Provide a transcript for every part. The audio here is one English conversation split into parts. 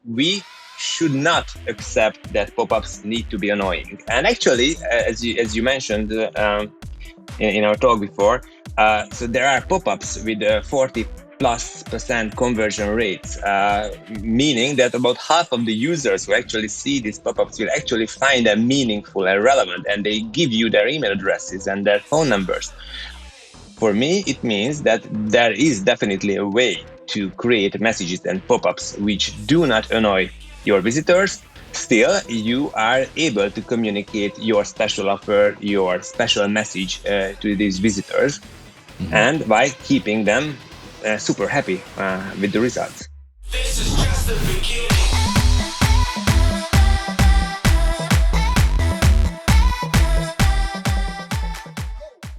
we should not accept that pop-ups need to be annoying. And actually, as you mentioned in our talk before, so there are pop-ups with 40+% conversion rates, meaning that about half of the users who actually see these pop-ups will actually find them meaningful and relevant, and they give you their email addresses and their phone numbers. For me, it means that there is definitely a way to create messages and pop-ups which do not annoy your visitors. Still, you are able to communicate your special offer, your special message to these visitors, and by keeping them super happy with the results. This is just the beginning.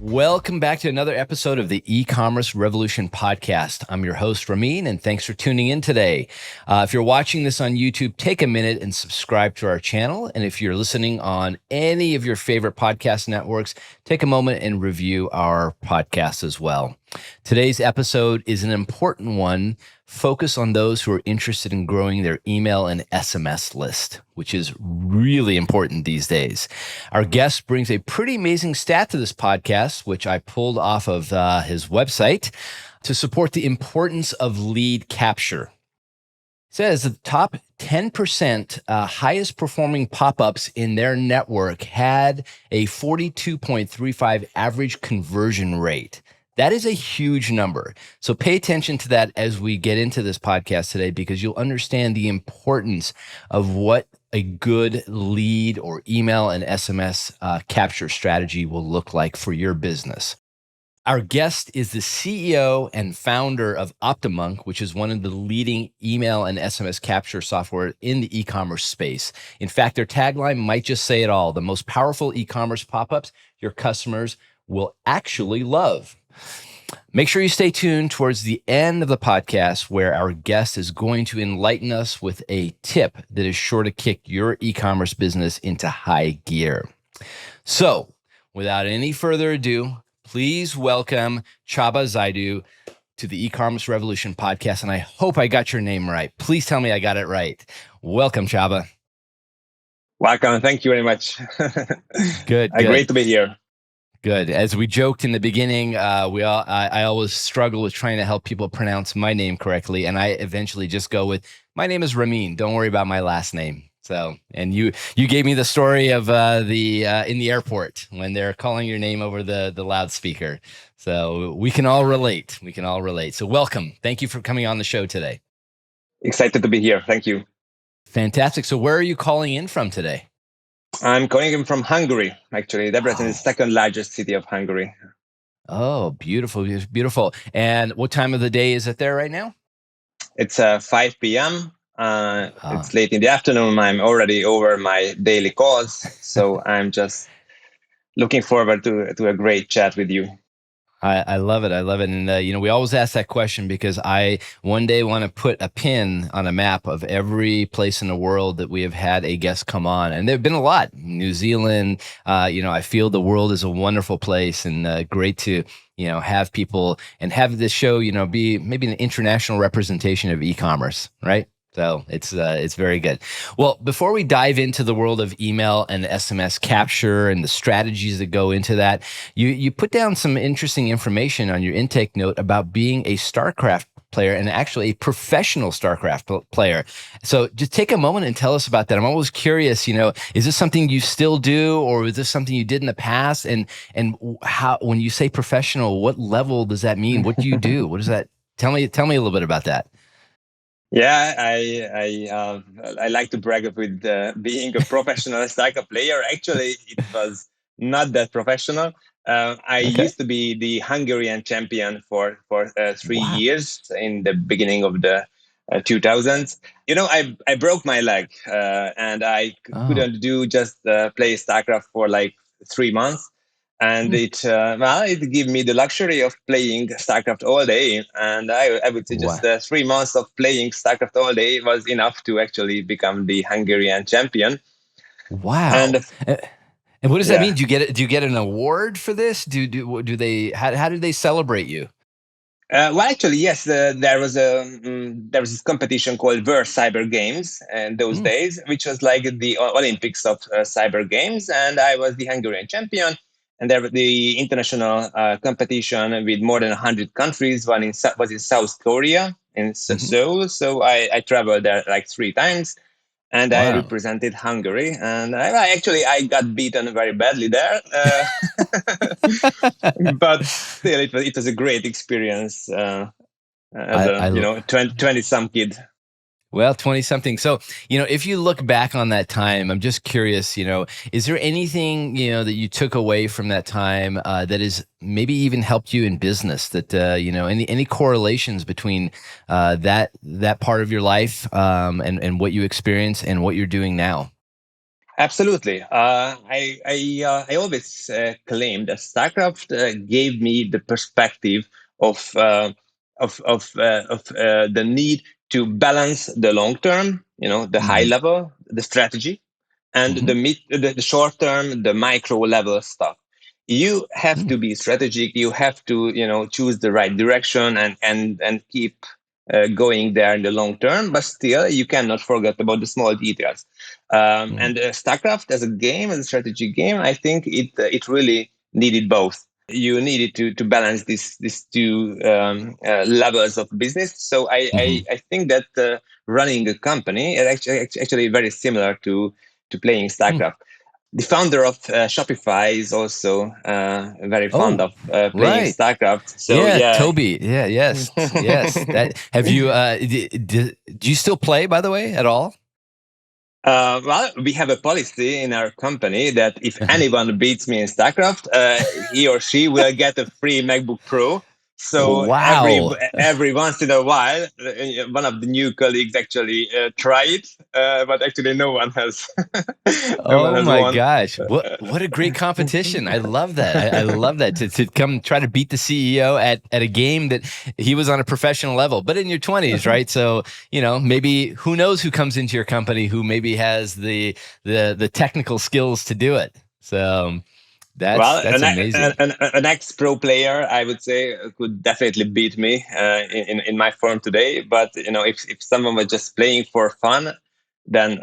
Welcome back to another episode of the eCommerce Revolution podcast. I'm your host, Ramin, and thanks for tuning in today. If you're watching this on YouTube, take a minute and subscribe to our channel. And if you're listening on any of your favorite podcast networks, take a moment and review our podcast as well. Today's episode is an important one. Focus on those who are interested in growing their email and SMS list, which is really important these days. Our guest brings a pretty amazing stat to this podcast, which I pulled off of his website to support the importance of lead capture. It says the top 10% highest performing pop-ups in their network had a 42.35 average conversion rate. That is a huge number. So pay attention to that as we get into this podcast today, because you'll understand the importance of what a good lead or email and SMS capture strategy will look like for your business. Our guest is the CEO and founder of OptiMonk, which is one of the leading email and SMS capture software in the e-commerce space. In fact, their tagline might just say it all: the most powerful e-commerce pop-ups your customers will actually love. Make sure you stay tuned towards the end of the podcast, where our guest is going to enlighten us with a tip that is sure to kick your e-commerce business into high gear. So, without any further ado, please welcome Csaba Zajdo to the e-commerce Revolution podcast. And I hope I got your name right. Please tell me I got it right. Welcome, Csaba. Welcome. Thank you very much. Good. Great to be here. Good. As we joked in the beginning, I always struggle with trying to help people pronounce my name correctly, and I eventually just go with, my name is Ramin. Don't worry about my last name. So, and you gave me the story of in the airport when they're calling your name over the loudspeaker. So we can all relate. So welcome. Thank you for coming on the show today. Excited to be here. Thank you. Fantastic. So where are you calling in from today? I'm calling in from Hungary, actually. Debrecen is the second largest city of Hungary. Oh, beautiful. And what time of the day is it there right now? It's 5 p.m. It's late in the afternoon. I'm already over my daily calls, so I'm just looking forward to a great chat with you. I love it. And, we always ask that question because I one day want to put a pin on a map of every place in the world that we have had a guest come on. And there have been a lot. New Zealand, I feel the world is a wonderful place, and great to, have people and have this show, be maybe an international representation of e-commerce, right? So it's very good. Well, before we dive into the world of email and SMS capture and the strategies that go into that, you put down some interesting information on your intake note about being a StarCraft player, and actually a professional StarCraft player. So just take a moment and tell us about that. I'm always curious, is this something you still do, or is this something you did in the past? And how, when you say professional, what level does that mean? What do you do? What does that tell me? Tell me a little bit about that. Yeah, I like to brag with being a professional StarCraft player. Actually, it was not that professional. I used to be the Hungarian champion for 3 years in the beginning of the 2000s. I broke my leg and I couldn't do just play StarCraft for like 3 months. And it gave me the luxury of playing StarCraft all day. And I would say just 3 months of playing StarCraft all day was enough to actually become the Hungarian champion. Wow. And what does that mean? Do you get an award for this? How do they celebrate you? Well, actually, yes. There was this competition called World Cyber Games in those Mm, days, which was like the Olympics of cyber games, and I was the Hungarian champion. And there was the international competition with more than 100 countries. Was in South Korea in mhm. Seoul, so I traveled there like 3 times, and I Wow. represented Hungary. And I got beaten very badly there, but still, it was a great experience as a I 20 some kid. Well, 20 something. So, if you look back on that time, I'm just curious, is there anything, that you took away from that time that is maybe even helped you in business that, any correlations between that part of your life and what you experience and what you're doing now? Absolutely. I always claim that StarCraft gave me the perspective of the need to balance the long term, the high Hmm. level, the strategy, and Hmm. the short term, the micro level stuff. You have to be strategic. You have to choose the right direction and keep going there in the long term. But still, you cannot forget about the small details. Hmm. And StarCraft as a game, as a strategy game, I think it really needed both. You needed to balance these two levels of business. So Hmm. I think that running a company is actually very similar to playing StarCraft. The founder of Shopify is also very fond Oh, of playing right. StarCraft. So Yeah, yeah. Toby. Yeah, yes, yes. That have you? Do you still play, by the way, at all? Well, we have a policy in our company that if anyone beats me in StarCraft, he or she will get a free MacBook Pro. So every Wow. every once in a while, one of the new colleagues actually try it, but actually no one has no one Oh has my won. gosh. What a great competition. I love that. I love that to come try to beat the CEO at a game that he was on a professional level, but in your 20s, right? So, maybe who knows who comes into your company who maybe has the technical skills to do it. So that's Well, that's amazing. an ex-pro player, I would say, could definitely beat me in my form today. But if someone was just playing for fun, then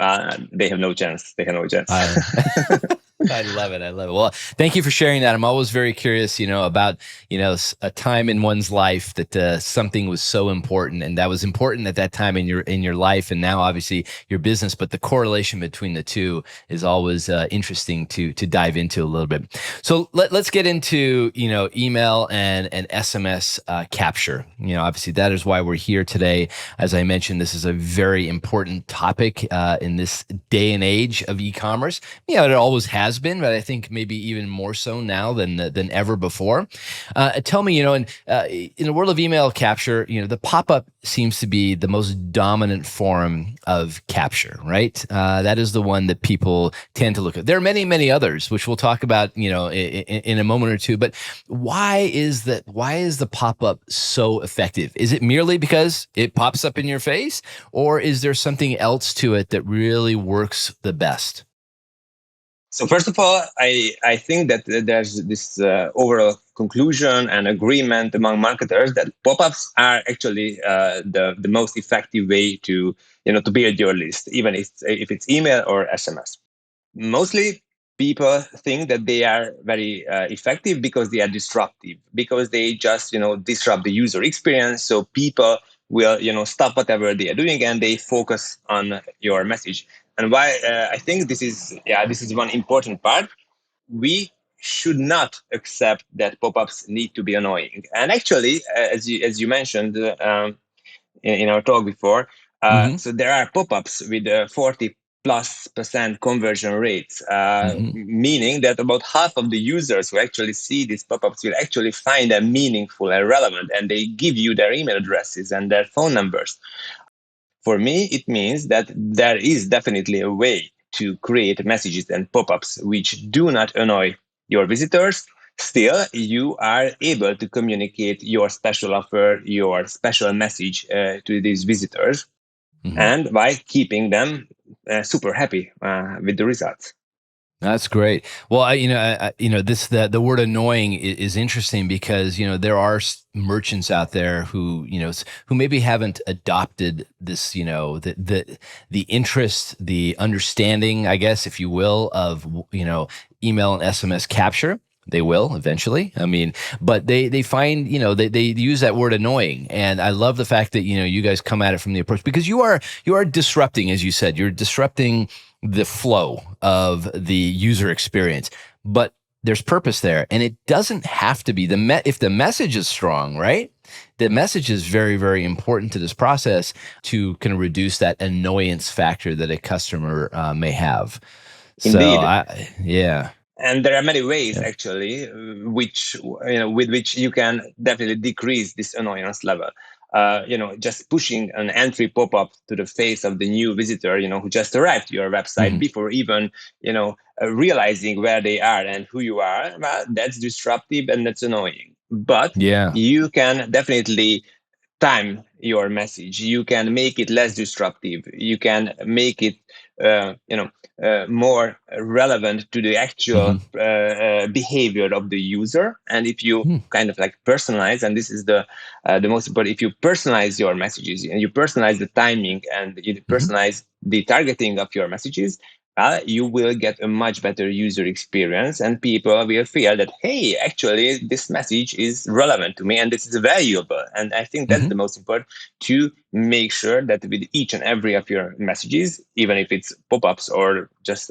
they have no chance. They have no chance. I I love it. I love it. Well, thank you for sharing that. I'm always very curious, about, a time in one's life that something was so important and that was important at that time in your life. And now obviously your business, but the correlation between the two is always interesting to dive into a little bit. So let's get into, email and SMS capture. Obviously that is why we're here today. As I mentioned, this is a very important topic in this day and age of e-commerce. It always has been, but I think maybe even more so now than ever before. Tell me, in the world of email capture, the pop-up seems to be the most dominant form of capture, right? That is the one that people tend to look at. There are many, many others, which we'll talk about, in a moment or two. But why is that? Why is the pop-up so effective? Is it merely because it pops up in your face, or is there something else to it that really works the best? So first of all, I think that there's this overall conclusion and agreement among marketers that pop-ups are actually the most effective way to build your list, even if it's email or SMS. Mostly people think that they are very effective because they are disruptive, because they just disrupt the user experience. So people will stop whatever they are doing and they focus on your message. And why I think this is one important part. We should not accept that pop-ups need to be annoying. And actually, as you mentioned in our talk before. Hmm. So there are pop-ups with 40+% conversion rates, Hmm. meaning that about half of the users who actually see these pop-ups will actually find them meaningful and relevant, and they give you their email addresses and their phone numbers. For me, it means that there is definitely a way to create messages and pop-ups which do not annoy your visitors. Still, you are able to communicate your special offer, your special message to these visitors, Hmm. and by keeping them super happy with the results. That's great. Well, this the word annoying is interesting because there are merchants out there who who maybe haven't adopted this, the interest, the understanding, I guess, if you will, of email and SMS capture. They will eventually. I mean, but they find they use that word annoying, and I love the fact that you guys come at it from the approach because you are disrupting, as you said, you're disrupting the flow of the user experience, but there's purpose there, and it doesn't have to be if the message is strong, right? The message is very, very important to this process to kind of reduce that annoyance factor that a customer may have. So, Indeed. yeah. And there are many ways Yeah. actually, which with which you can definitely decrease this annoyance level. Just pushing an entry pop-up to the face of the new visitor, who just arrived to your website Mhm. before even, realizing where they are and who you are. Well, that's disruptive and that's annoying. But Yeah. you can definitely time your message. You can make it less disruptive. You can make it more relevant to the actual Hmm. behavior of the user. And if you kind of like personalize, and this is the most important, if you personalize your messages and you personalize the timing and you Hmm. personalize the targeting of your messages, you will get a much better user experience, and people will feel that, hey, actually this message is relevant to me and this is valuable. And I think that's Hmm. the most important, to make sure that with each and every of your messages, even if it's pop-ups or just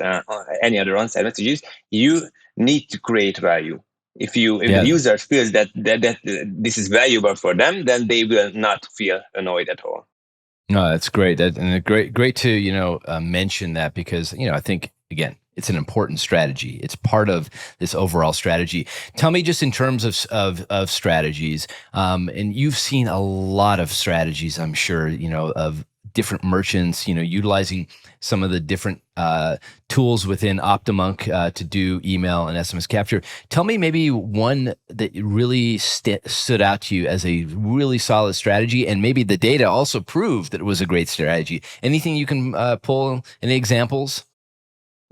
any other on-site messages, you need to create value. If the Yeah. user feels that this is valuable for them, then they will not feel annoyed at all. No, that's great. And great to mention that because I think again it's an important strategy. It's part of this overall strategy. Tell me just in terms of strategies, and you've seen a lot of strategies, I'm sure, of different merchants, utilizing some of the different tools within OptiMonk to do email and SMS capture. Tell me maybe one that really stood out to you as a really solid strategy, and maybe the data also proved that it was a great strategy. Anything you can pull? Any examples?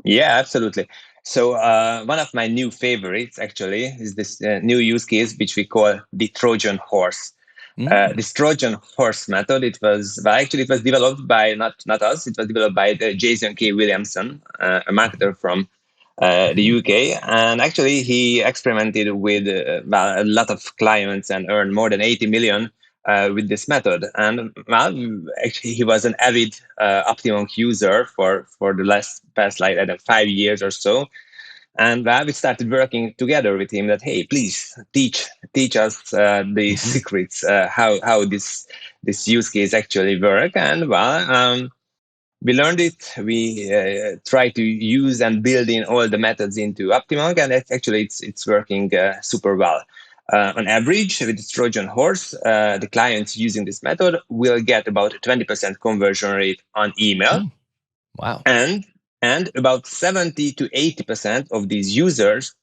Yeah, absolutely. So one of my new favorites actually is this new use case which we call the Trojan horse. Mm. This Trojan horse method, it was developed by not us. It was developed by Jason K. Williamson, a marketer from the Mhm. UK, and actually he experimented with a lot of clients and earned more than 80 million with this method. And well, actually, he was an avid OptiMonk user for the past like I don't know, 5 years or so. And we started working together with him. That, hey, please teach us the Mhm. secrets, how this use case actually work. And we learned it. We try to use and build in all the methods into OptiMonk, and it's working super well. On average, with the Trojan horse, the clients using this method will get about 20% conversion rate on email, Mm. Wow. and about 70 to 80% of these users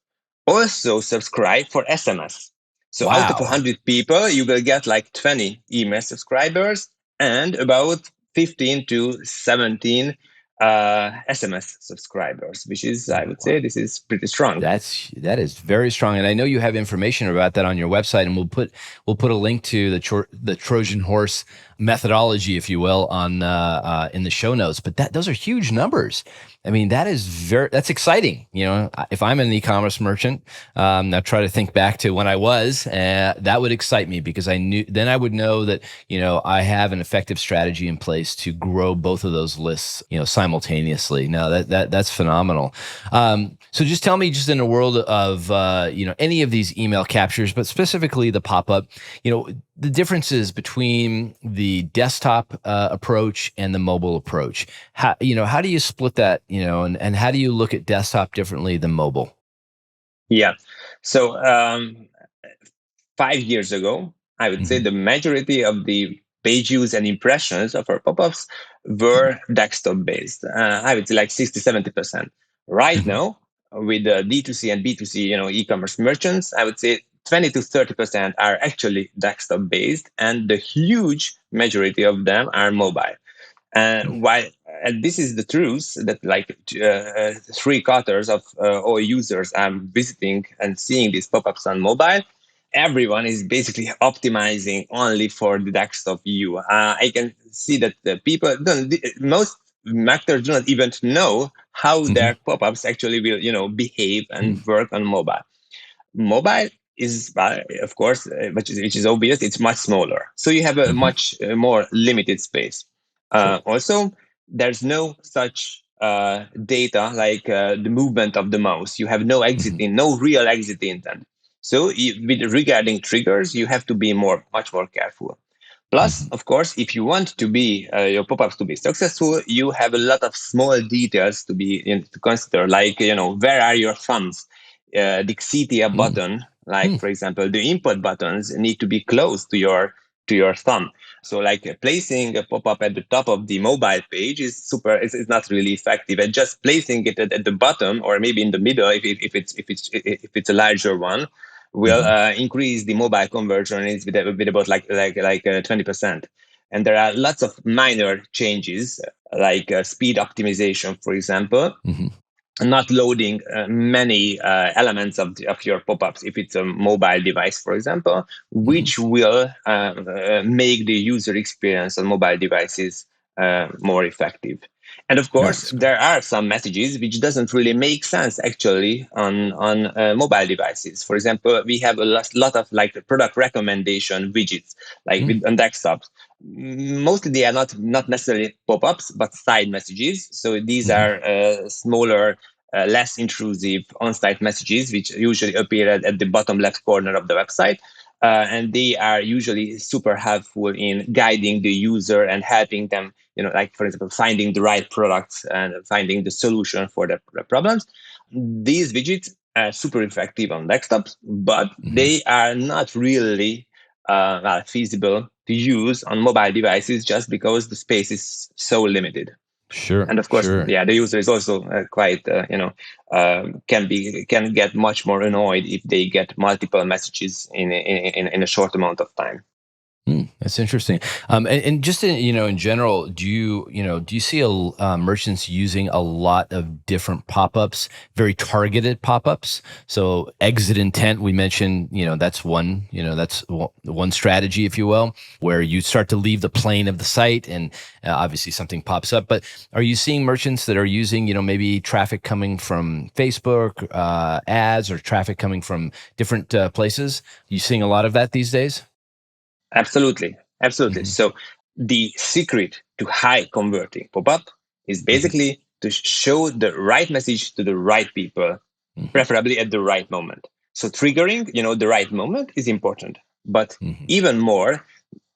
also subscribe for SMS. So out of Wow. 100 people, you will get like 20 email subscribers and about 15 to 17 SMS subscribers, which is, I would say, this is pretty strong. That is very strong, and I know you have information about that on your website, and we'll put a link to the Trojan horse methodology, if you will, on in the show notes. But those are huge numbers. I mean, that's exciting. If I'm an e-commerce merchant, I try to think back to when I was. That would excite me because then I would know that I have an effective strategy in place to grow both of those lists simultaneously. No, that's phenomenal. So just tell me, just in a world of any of these email captures, but specifically the pop-up, the differences between the desktop approach and the mobile approach. How do you split that? And how do you look at desktop differently than mobile? Yeah. So 5 years ago, I would say Hmm. the majority of the page views and impressions of our pop-ups were desktop based. I would say like 60, 70%. Right Hmm. now, with the D2C and B2C, e-commerce merchants, I would say 20 to 30% are actually desktop based, and the huge majority of them are mobile. Why? And this is the truth that like 3/4 of all users are visiting and seeing these pop-ups on mobile. Everyone is basically optimizing only for the desktop view. I can see that the people don't. Most marketers do not even know how Hmm. their pop-ups actually will, behave Hmm. and work on mobile. Mobile is, of course, which is obvious. It's much smaller, so you have a Hmm. much more limited space. Sure. Also, there's no such data like the movement of the mouse. You have no Hmm. no real exit intent. So, with regarding triggers, you have to be much more careful. Plus, Hmm. of course, if you want to be your pop-ups to be successful, you have a lot of small details to consider, like where are your thumbs, the CTA Hmm. button, like Hmm. for example, the input buttons need to be close to your thumb. So, like placing a pop-up at the top of the mobile page is super. It's not really effective, and just placing it at the bottom or maybe in the middle, if it's a larger one, will Hmm. increase the mobile conversion rates with about like 20%. And there are lots of minor changes like speed optimization, for example, Hmm. not loading many elements of your pop-ups if it's a mobile device, for example, Hmm. which will make the user experience on mobile devices more effective. And of course, Nice. there are some messages which doesn't really make sense actually on mobile devices. For example, we have a lot of like product recommendation widgets like Hmm. on desktops. Mostly they are not necessarily pop-ups but side messages. So these Hmm. are smaller, less intrusive on-site messages, which usually appear at the bottom left corner of the website. And they are usually super helpful in guiding the user and helping them, like for example, finding the right products and finding the solution for the problems. These widgets are super effective on desktops, but Hmm. they are not really feasible to use on mobile devices just because the space is so limited. Sure. And of course, Sure. yeah, the user is also quite can get much more annoyed if they get multiple messages in a short amount of time. That's interesting. And just in general, do you see merchants using a lot of different pop-ups, very targeted pop-ups? So exit intent, we mentioned, that's one strategy, if you will, where you start to leave the plane of the site and obviously something pops up. But are you seeing merchants that are using, maybe traffic coming from Facebook ads or traffic coming from different places? You seeing a lot of that these days? Absolutely, absolutely. Hmm. So the secret to high converting pop-up is Hmm. basically to show the right message to the right people, Hmm. preferably at the right moment. So triggering, the right moment is important, but Hmm. even more,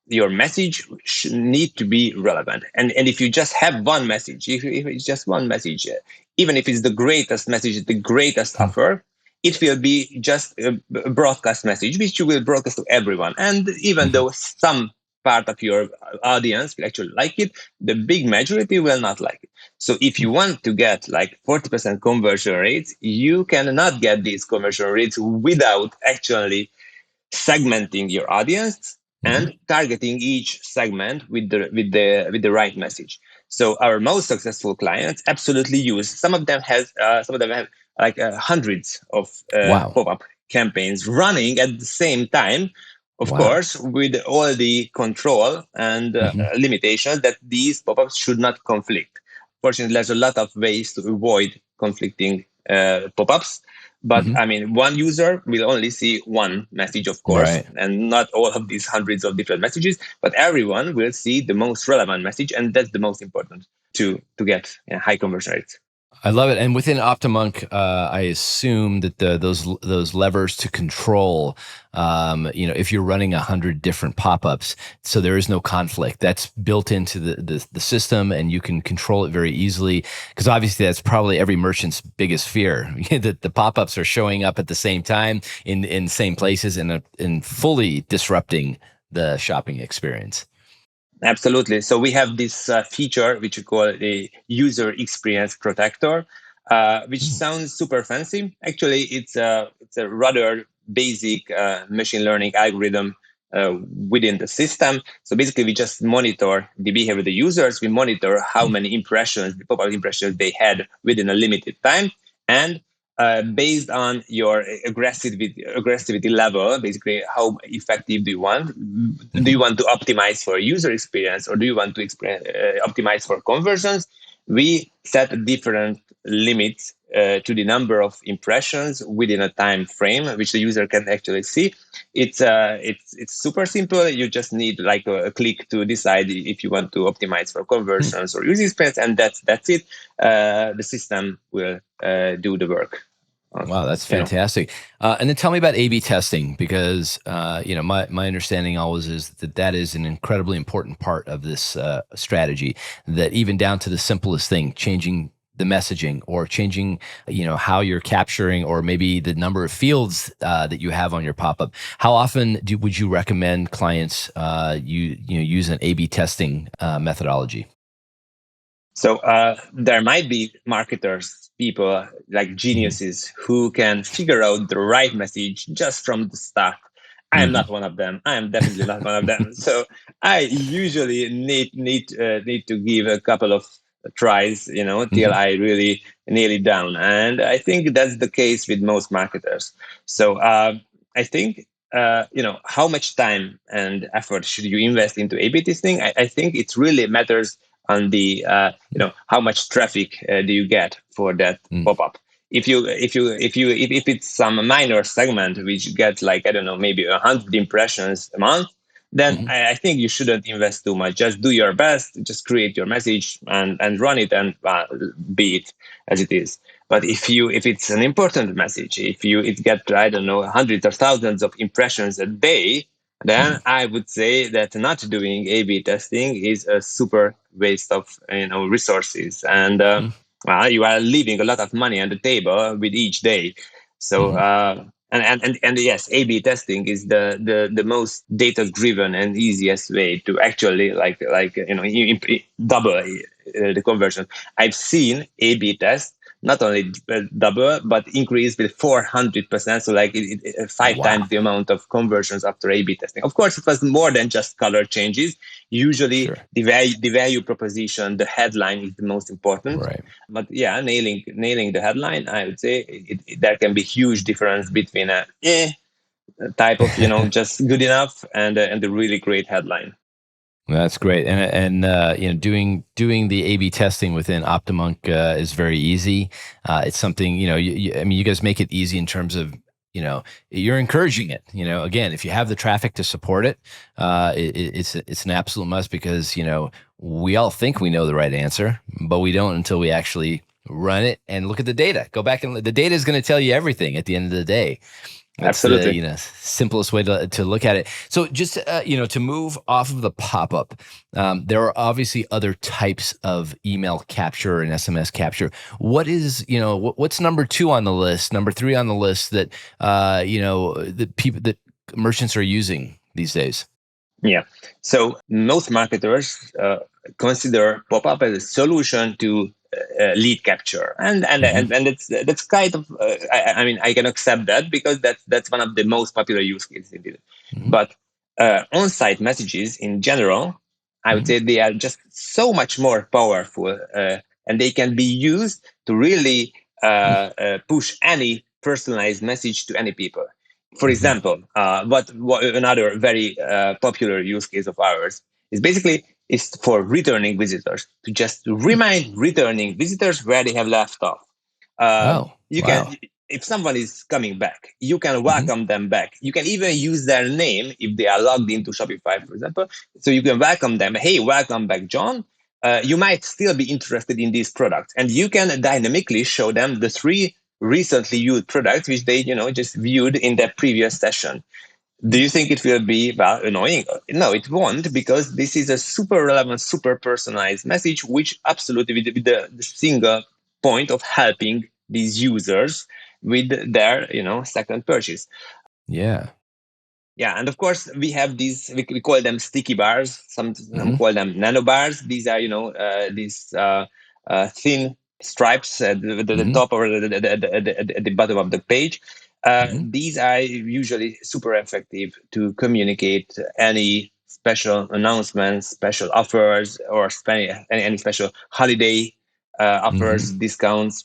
your message should need to be relevant. And if you just have one message, if it's just one message, even if it's the greatest message, the greatest offer, it will be just a broadcast message, which you will broadcast to everyone. And even Hmm. though some part of your audience will actually like it, the big majority will not like it. So if you want to get like 40% conversion rates, you cannot get these conversion rates without actually segmenting your audience Hmm. and targeting each segment with the right message. So our most successful clients absolutely use. Some of them have like hundreds of Wow. pop-up campaigns running at the same time, of Wow. course, with all the control and Hmm. limitations that these pop-ups should not conflict. Fortunately, there's a lot of ways to avoid conflicting pop-ups, but Hmm. I mean, one user will only see one message, of course, Right. and not all of these hundreds of different messages, but everyone will see the most relevant message. And that's the most important to get high conversion rates. I love it. And within OptiMonk, I assume that those levers to control, if you're running 100 different pop-ups, so there is no conflict. That's built into the system, and you can control it very easily. Because obviously, that's probably every merchant's biggest fear that the pop-ups are showing up at the same time in same places and fully disrupting the shopping experience. Absolutely. So we have this feature which we call the user experience protector, which Mm. sounds super fancy. Actually, it's a rather basic machine learning algorithm within the system. So basically, we just monitor the behavior of the users. We monitor how many impressions, the pop-up impressions they had within a limited time, and based on your aggressivity level, basically how effective do you want? Do you want to optimize for user experience, or do you want to optimize for conversions? We set different limits to the number of impressions within a time frame, which the user can actually see. It's super simple. You just need like a click to decide if you want to optimize for conversions or user experience, and that's it. The system will do the work. Wow, that's fantastic. And then tell me about A/B testing, because my understanding always is that is an incredibly important part of this strategy. That even down to the simplest thing, changing the messaging or changing, how you're capturing, or maybe the number of fields that you have on your pop-up. How often would you recommend clients use an A/B testing methodology? So there might be marketers, people like geniuses who can figure out the right message just from the start. I am not one of them. I am definitely not one of them. So I usually need to give a couple of tries, till I really nail it down. And I think that's the case with most marketers. So I think how much time and effort should you invest into A/B testing? I think it really matters on the how much traffic do you get for that pop-up. If it's some minor segment which gets like, I don't know, maybe 100 impressions a month, then I think you shouldn't invest too much. Just do your best, just create your message and run it, and be it as it is. But if it's an important message, if it gets, I don't know, hundreds or thousands of impressions a day, then I would say that not doing A/B testing is a super waste of resources, and you are leaving a lot of money on the table with each day. So and yes, A/B testing is the most data driven and easiest way to actually double the conversion. I've seen A/B test not only double but increase with 400%, so like five times the amount of conversions after A/B testing. Of course, it was more than just color changes. Usually the value proposition, the headline is the most important, right? But yeah, nailing the headline, I would say there can be huge difference between a type of just good enough and the really great headline. That's great, and doing the A/B testing within OptiMonk is very easy. It's something you guys make it easy in terms of you're encouraging it. Again, if you have the traffic to support it, it's an absolute must, because we all think we know the right answer, but we don't until we actually run it and look at the data. Go back and the data is going to tell you everything at the end of the day. That's absolutely the simplest way to look at it. So just to move off of the pop-up, there are obviously other types of email capture and SMS capture. What is what's number 2 on the list, number 3 on the list that that merchants are using these days? Yeah. So most marketers consider pop-up as a solution to lead capture, and that's kind of I mean, I can accept that because that's one of the most popular use cases indeed. But on-site messages in general, I would say they are just so much more powerful, and they can be used to really push any personalized message to any people. For example, what another very popular use case of ours is for returning visitors, to just remind returning visitors where they have left off. You can, if someone is coming back, you can welcome them back. You can even use their name if they are logged into Shopify, for example. So you can welcome them. Hey, welcome back, John. You might still be interested in these products, and you can dynamically show them the 3 recently used products which they just viewed in their previous session. Do you think it will be annoying? No, it won't, because this is a super relevant, super personalized message, which absolutely with the single point of helping these users with their second purchase. Yeah. Yeah, and of course we have these. We call them sticky bars. Some call them nano bars. These are these thin stripes at the top or at the bottom of the page. These are usually super effective to communicate any special announcements, special offers, or any special holiday offers, discounts.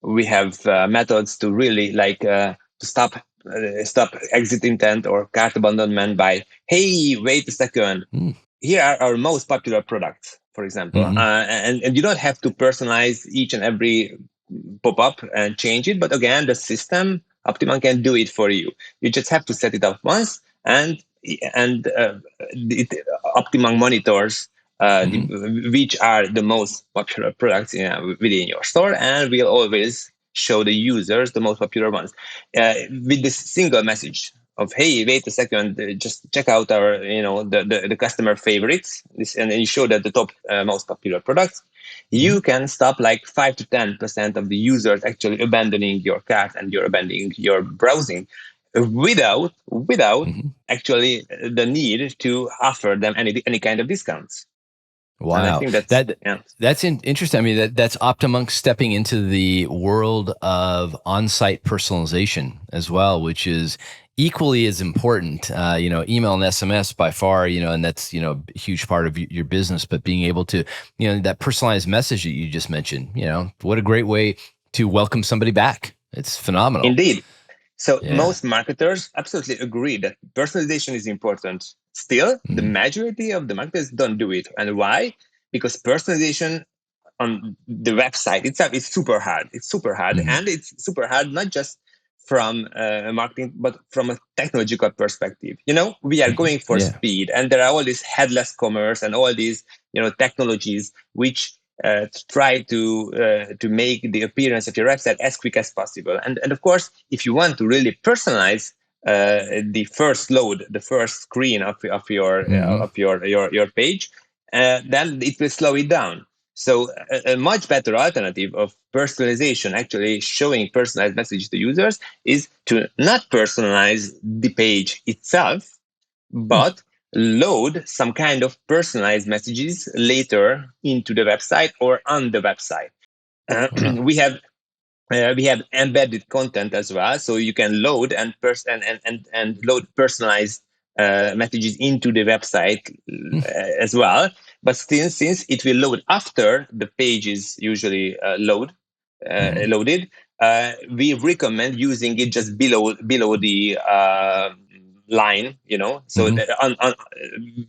We have methods to really to stop exit intent or cart abandonment by, hey, wait a second, here are our most popular products, for example. And you don't have to personalize each and every pop-up and change it, but again, the system OptiMonk can do it for you. You just have to set it up once, and OptiMonk monitors which are the most popular products within your store, and will always show the users the most popular ones with this single message of, hey, wait a second, just check out our the customer favorites, and then you show that the top most popular products. You can stop like 5 to 10% of the users actually abandoning your cart and you're abandoning your browsing without actually the need to offer them any kind of discounts. Wow, and I think that's interesting. I mean, that's OptiMonk stepping into the world of on-site personalization as well, which is equally as important. Email and SMS by far, and that's a huge part of your business. But being able to, that personalized message that you just mentioned, what a great way to welcome somebody back. It's phenomenal. Indeed. So most marketers absolutely agree that personalization is important. Still, the majority of the marketers don't do it. And why? Because personalization on the website itself is super hard. It's super hard. And it's super hard not just from marketing, but from a technological perspective. We are going for speed, and there are all these headless commerce and all these technologies which try to make the appearance of your website as quick as possible. And of course, if you want to really personalize the first load, the first screen of your page, then it will slow it down. So a much better alternative of personalization, actually showing personalized messages to users, is to not personalize the page itself, but load some kind of personalized messages later into the website or on the website. We have embedded content as well, so you can load and load personalized messages into the website as well. But still, since it will load after the page is usually loaded, we recommend using it just below the line, so that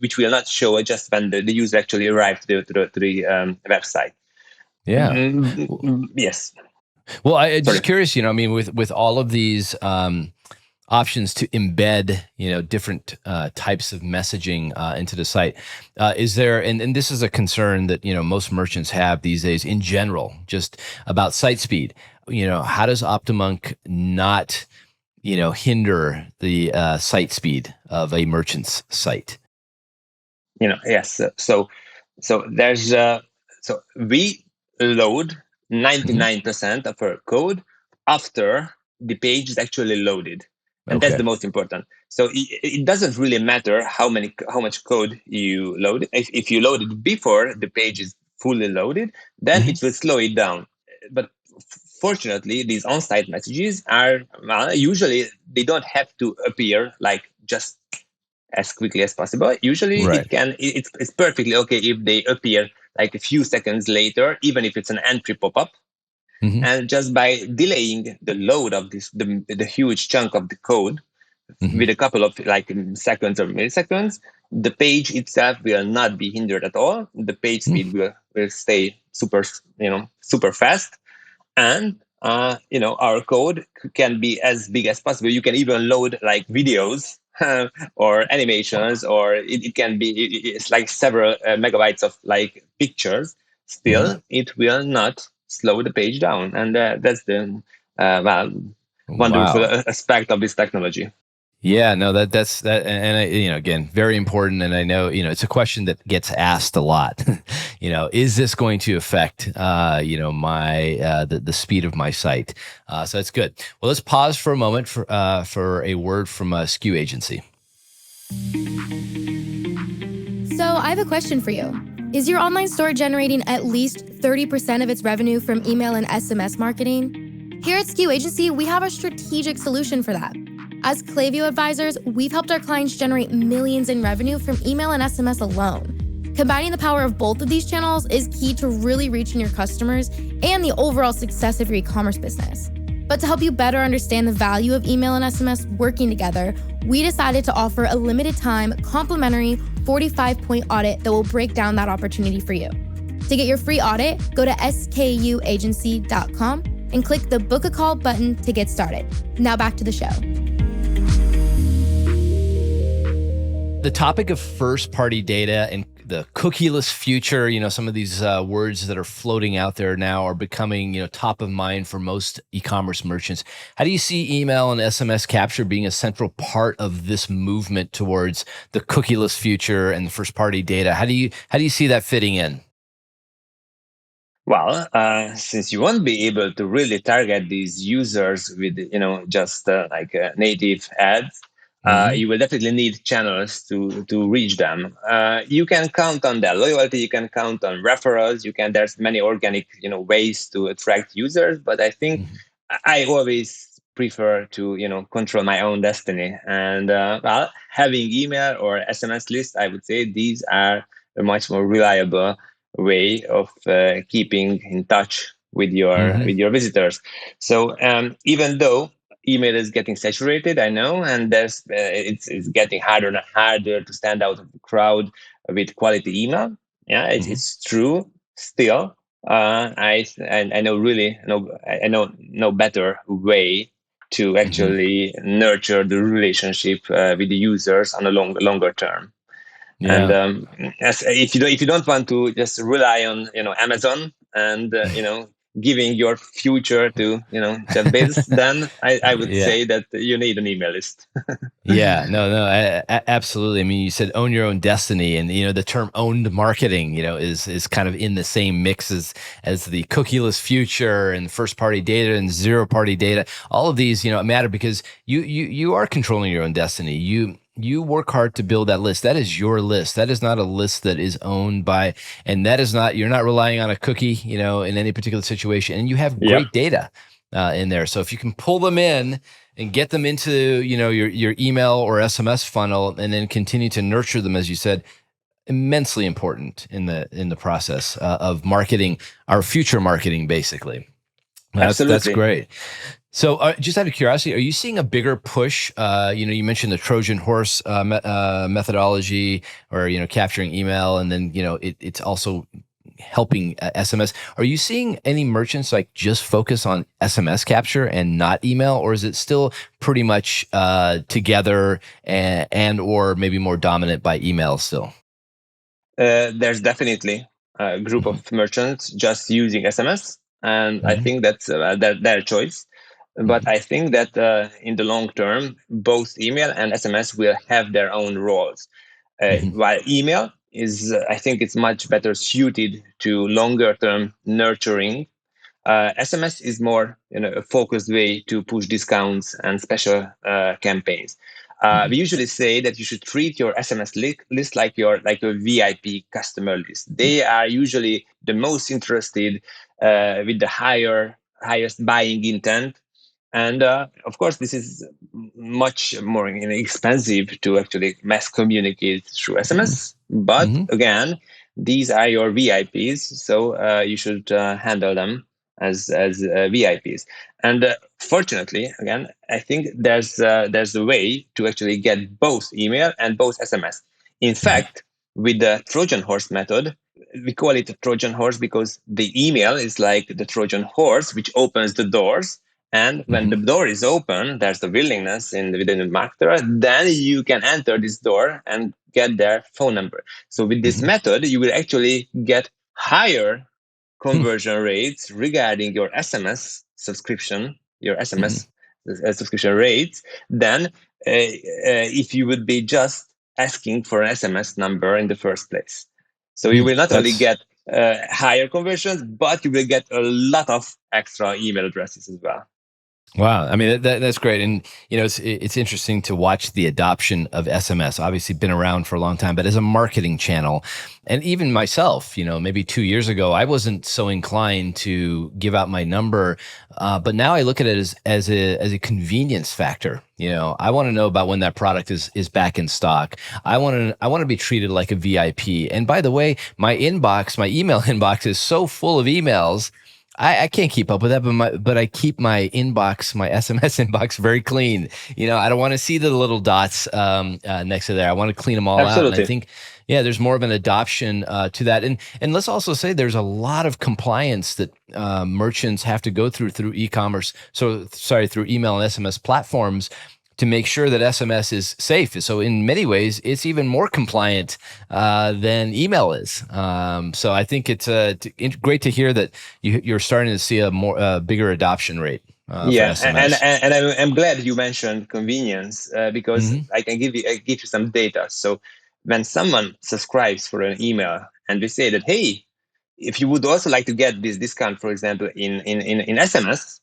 which will not show just when the user actually arrived to the website. Yes. Well, I'm just curious, with all of these options to embed, different types of messaging into the site, is there, and this is a concern that, most merchants have these days in general, just about site speed. How does OptiMonk not, hinder the site speed of a merchant's site? Yes. So there's so we load 99% of our code after the page is actually loaded. And that's the most important. So it doesn't really matter how much code you load. If you load it before the page is fully loaded, then it will slow it down. But fortunately, these on-site messages are usually they don't have to appear like just as quickly as possible. Usually, it's perfectly okay if they appear like a few seconds later, even if it's an entry pop-up. And just by delaying the load of the huge chunk of the code with a couple of seconds or milliseconds, the page itself will not be hindered at all. The page speed will stay super fast, and our code can be as big as possible. You can even load like videos or animations, or it can be it's like several megabytes of like pictures. Still, it will not slow the page down, and that's the wonderful aspect of this technology. Yeah, no, that's and again, very important. And I know, it's a question that gets asked a lot. Is this going to affect, my the speed of my site? So that's good. Well, let's pause for a moment for a word from a SKU agency. So I have a question for you. Is your online store generating at least 30% of its revenue from email and SMS marketing? Here at SKU Agency, we have a strategic solution for that. As Klaviyo advisors, we've helped our clients generate millions in revenue from email and SMS alone. Combining the power of both of these channels is key to really reaching your customers and the overall success of your e-commerce business. But to help you better understand the value of email and SMS working together, we decided to offer a limited time, complimentary 45-point audit that will break down that opportunity for you. To get your free audit, go to skuagency.com and click the Book a Call button to get started. Now back to the show. The topic of first-party data and the cookieless future, some of these words that are floating out there now are becoming, top of mind for most e-commerce merchants. How do you see email and SMS capture being a central part of this movement towards the cookieless future and the first-party data? How do you see that fitting in? Well, since you won't be able to really target these users with, just native ads, you will definitely need channels to reach them. You can count on their loyalty. You can count on referrals. There's many organic, ways to attract users. But I think I always prefer to, control my own destiny. And having email or SMS list, I would say these are a much more reliable way of keeping in touch with your visitors. So even though email is getting saturated, I know, and it's getting harder and harder to stand out of the crowd with quality email. Yeah, it's true. Still, I know really I know no better way to actually nurture the relationship with the users on a longer term. Yeah. And if you don't want to just rely on Amazon and giving your future to Jeff Bezos, then I would Yeah. say that you need an email list. Yeah, no, absolutely. I mean, you said own your own destiny, and the term owned marketing, is kind of in the same mix as the cookieless future and first party data and zero party data. All of these, matter because you are controlling your own destiny. You work hard to build that list. That is your list. That is not a list that is owned by, and you're not relying on a cookie, in any particular situation. And you have great data in there. So if you can pull them in and get them into, your email or SMS funnel, and then continue to nurture them, as you said, immensely important in the process of marketing, our future marketing, basically. Absolutely. That's great. So just out of curiosity, are you seeing a bigger push? You mentioned the Trojan horse methodology, or, capturing email, and then, it's also helping SMS. Are you seeing any merchants just focus on SMS capture and not email, or is it still pretty much together and or maybe more dominant by email still? There's definitely a group of merchants just using SMS, and I think that's their choice. But I think that in the long term, both email and SMS will have their own roles. While email is, I think it's much better suited to longer term nurturing. SMS is more, a focused way to push discounts and special campaigns. We usually say that you should treat your SMS list like your VIP customer list. They are usually the most interested, with the highest buying intent. And of course, this is much more expensive to actually mass communicate through SMS. But again, these are your VIPs, so you should handle them as VIPs. And fortunately, again, I think there's a way to actually get both email and both SMS. In fact, with the Trojan horse method, we call it a Trojan horse because the email is like the Trojan horse, which opens the doors. And when the door is open, there's the willingness within the marketer, then you can enter this door and get their phone number. So with this method, you will actually get higher conversion rates regarding your SMS subscription, subscription rates, than if you would be just asking for an SMS number in the first place. So you will not only get higher conversions, but you will get a lot of extra email addresses as well. Wow, I mean that's great, and it's interesting to watch the adoption of SMS. Obviously, been around for a long time, but as a marketing channel, and even myself, maybe 2 years ago, I wasn't so inclined to give out my number, but now I look at it as a convenience factor. I want to know about when that product is back in stock. I want to be treated like a VIP. And by the way, my email inbox is so full of emails. I can't keep up with that, but I keep my inbox, my SMS inbox, very clean. I don't want to see the little dots next to there. I want to clean them all out. And I Absolutely. think, yeah, there's more of an adoption to that. And let's also say there's a lot of compliance that merchants have to go through e-commerce. So sorry, through email and SMS platforms to make sure that SMS is safe. So in many ways, it's even more compliant than email is. So I think it's great to hear that you're starting to see a bigger adoption rate for Yeah, SMS. and I'm glad you mentioned convenience because Hmm. I can give you some data. So when someone subscribes for an email and we say that, hey, if you would also like to get this discount, for example, in SMS,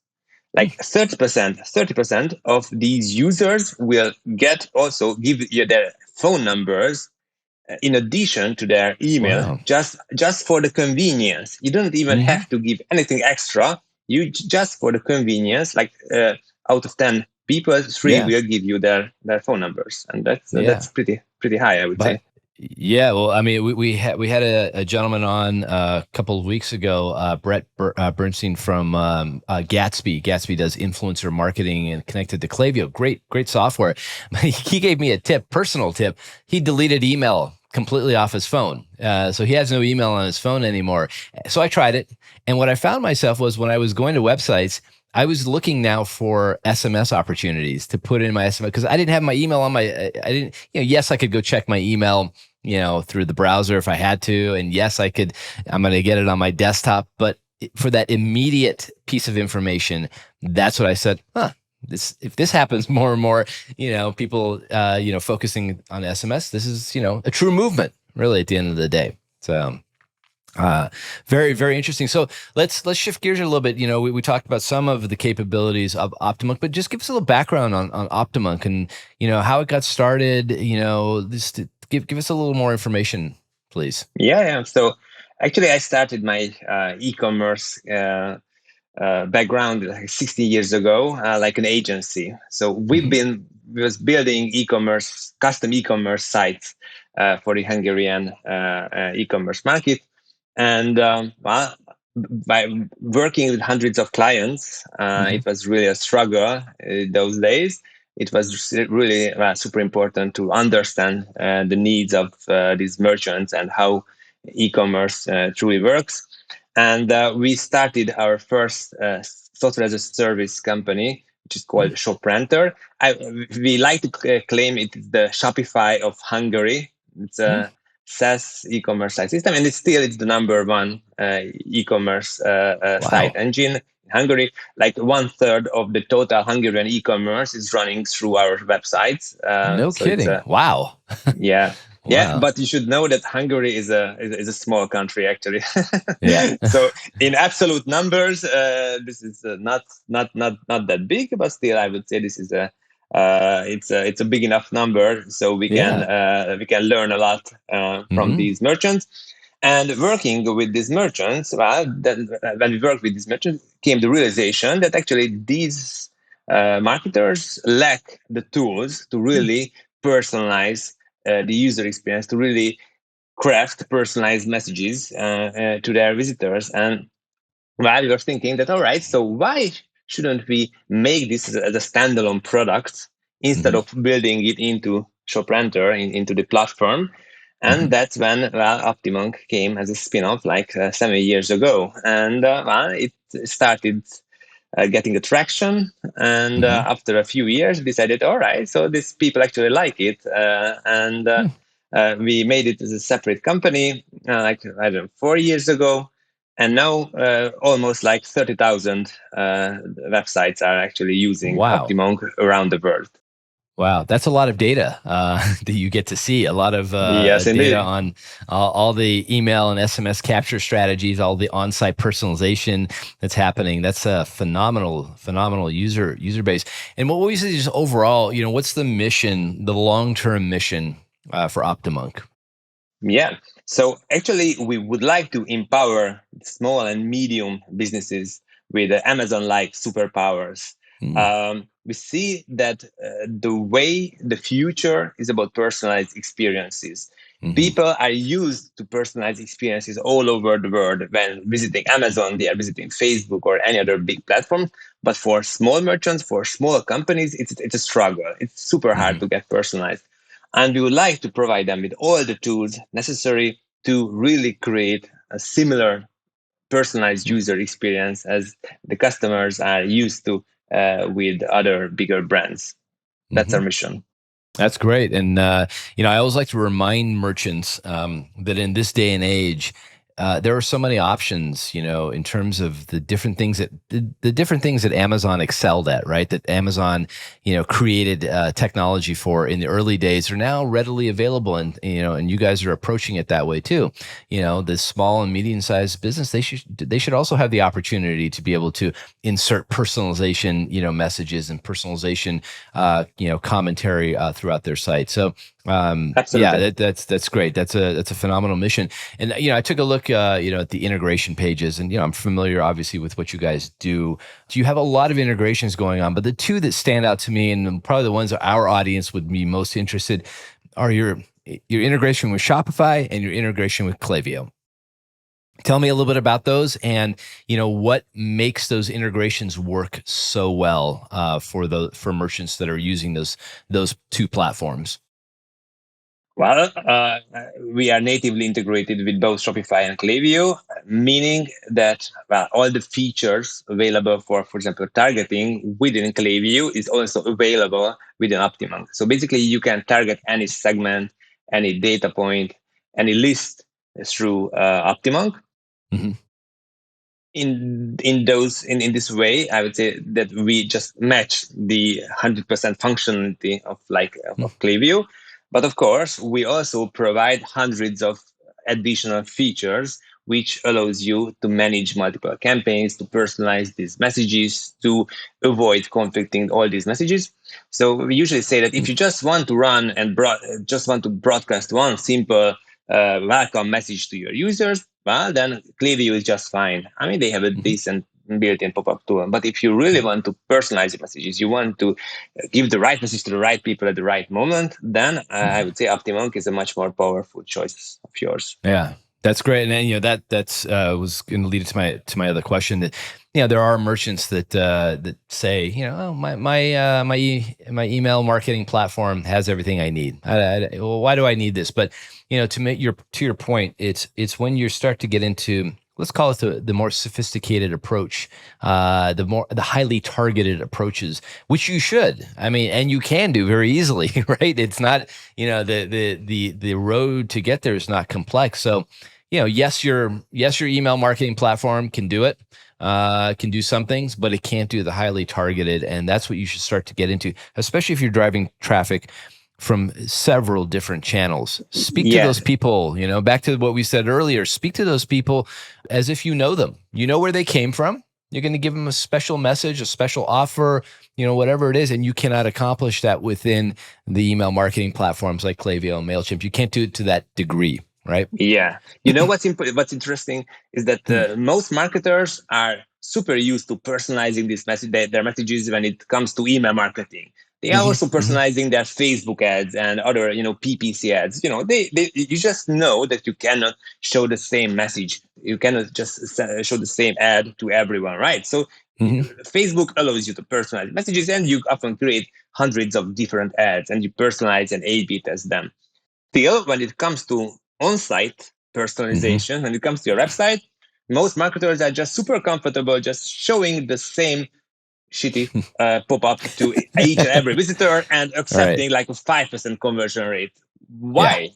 like 30% of these users will get also give you their phone numbers in addition to their email, Wow. just for the convenience. You don't even Hmm. have to give anything extra. You just for the convenience, like out of 10 people, three Yeah. will give you their phone numbers, and Yeah. that's pretty high, I would But say. yeah, well, I mean, we had a gentleman on a couple of weeks ago, Bernstein from Gatsby. Gatsby does influencer marketing and connected to Klaviyo. Great software. He gave me a personal tip. He deleted email completely off his phone, so he has no email on his phone anymore. So I tried it, and what I found myself was when I was going to websites. I was looking now for SMS opportunities to put in my SMS because I didn't have my email on I didn't, yes, I could go check my email, through the browser if I had to. And yes, I'm going to get it on my desktop. But for that immediate piece of information, that's what I said, if this happens more and more, people, focusing on SMS, this is, a true movement really at the end of the day. So, very, very interesting. So let's shift gears a little bit. We talked about some of the capabilities of OptiMonk, but just give us a little background on OptiMonk and how it got started. Give us a little more information, please. Yeah. So actually, I started my e-commerce background like 16 years ago, like an agency. So Hmm. we was building custom e-commerce sites for the Hungarian e-commerce market, and well, by working with hundreds of clients, Hmm. it was really a struggle those days. It was really super important to understand the needs of these merchants and how e-commerce truly works. And we started our first software as a service company, which is called ShopRenter. We like to claim it is the Shopify of Hungary. It's a SaaS e-commerce site system, and it's the number one e-commerce site Wow. engine in Hungary. Like 1/3 of the total Hungarian e-commerce is running through our websites. No So it's kidding. a Wow. yeah. Yeah, Wow. but you should know that Hungary is a small country actually. Yeah. So in absolute numbers, this is not that big, but still, I would say this is it's a big enough number, so Yeah. we can learn a lot from Hmm. these merchants. And working with these merchants, well, then when we worked with these merchants, came the realization that actually these marketers lack the tools to really personalize the user experience, to really craft personalized messages to their visitors. And while we were thinking that, all right, so why shouldn't we make this as a standalone product instead Hmm. of building it into ShopRenter, into the platform? And Hmm. that's when OptiMonk came as a spin-off like 7 years ago. And it started getting attraction. And Hmm. after a few years, decided, all right, so these people actually like it. And we made it as a separate company, like, I don't know, 4 years ago. And now almost like 30,000 websites are actually using Wow. OptiMonk around the world. Wow, that's a lot of data that you get to see. A lot of Yes, data indeed. on all the email and SMS capture strategies, all the on-site personalization that's happening. That's a phenomenal user base. And what we say is overall, what's the mission, the long-term mission for OptiMonk? Yeah. So actually, we would like to empower small and medium businesses with Amazon-like superpowers. Mm, We see that the way the future is about personalized experiences. mm-hmm, People are used to personalized experiences all over the world. When visiting Amazon, they are visiting Facebook or any other big platform. But for small merchants, for small companies, it's a struggle. It's super mm-hmm, hard to get personalized. And we would like to provide them with all the tools necessary to really create a similar personalized user experience as the customers are used to with other bigger brands. That's mm-hmm. our mission. That's great. And, I always like to remind merchants that in this day and age, there are so many options, in terms of the different things the different things that Amazon excelled at, right? That Amazon, created technology for in the early days are now readily available, and you guys are approaching it that way too. The small and medium sized business, they should also have the opportunity to be able to insert personalization, messages and personalization, commentary throughout their site. So, yeah, Absolutely. that's great. That's a phenomenal mission. And I took a look, at the integration pages, and I'm familiar, obviously, with what you guys do. So you have a lot of integrations going on, but the two that stand out to me, and probably the ones that our audience would be most interested, are your integration with Shopify and your integration with Klaviyo. Tell me a little bit about those, and what makes those integrations work so well for merchants that are using those two platforms. Well, we are natively integrated with both Shopify and Klaviyo, meaning that all the features available for example, targeting within Klaviyo is also available within OptiMonk. So basically, you can target any segment, any data point, any list through OptiMonk. Mm-hmm. In this way, I would say that we just match the 100% functionality of Klaviyo. But of course, we also provide hundreds of additional features which allows you to manage multiple campaigns, to personalize these messages, to avoid conflicting all these messages. So we usually say that if you just want to run and just want to broadcast one simple welcome message to your users, well, then Klaviyo is just fine. I mean, they have a Mm-hmm. decent built-in pop-up tool. But if you really want to personalize your messages, you want to give the right message to the right people at the right moment, then I Mm-hmm. would say OptiMonk is a much more powerful choice of yours. Yeah, that's great. And then, that's was going to lead it to my other question that, there are merchants that say, oh, my email marketing platform has everything I need. Well, why do I need this? But, to your point, it's when you start to get into, let's call it the more sophisticated approach, the highly targeted approaches, which you should. I mean, and you can do very easily, right? It's not, the road to get there is not complex. So, yes, your email marketing platform can do it, can do some things, but it can't do the highly targeted, and that's what you should start to get into, especially if you're driving traffic from several different channels. Speak to those Yes. people, back to what we said earlier, speak to those people as if you know them. You know where they came from. You're going to give them a special message, a special offer, whatever it is. And you cannot accomplish that within the email marketing platforms like Klaviyo and MailChimp. You can't do it to that degree, right? Yeah. You know what's interesting is that most marketers are super used to personalizing their messages when it comes to email marketing. They are Mm-hmm, also mm-hmm, personalizing their Facebook ads and other, PPC ads. You just know that you cannot show the same message. You cannot just show the same ad to everyone, right? So mm-hmm, Facebook allows you to personalize messages, and you often create hundreds of different ads, and you personalize and A/B test them. Still, when it comes to on-site mm-hmm. personalization, when it comes to your website, most marketers are just super comfortable just showing the same shitty pop-up to each and every visitor and Right. accepting like a 5% conversion rate. Yeah.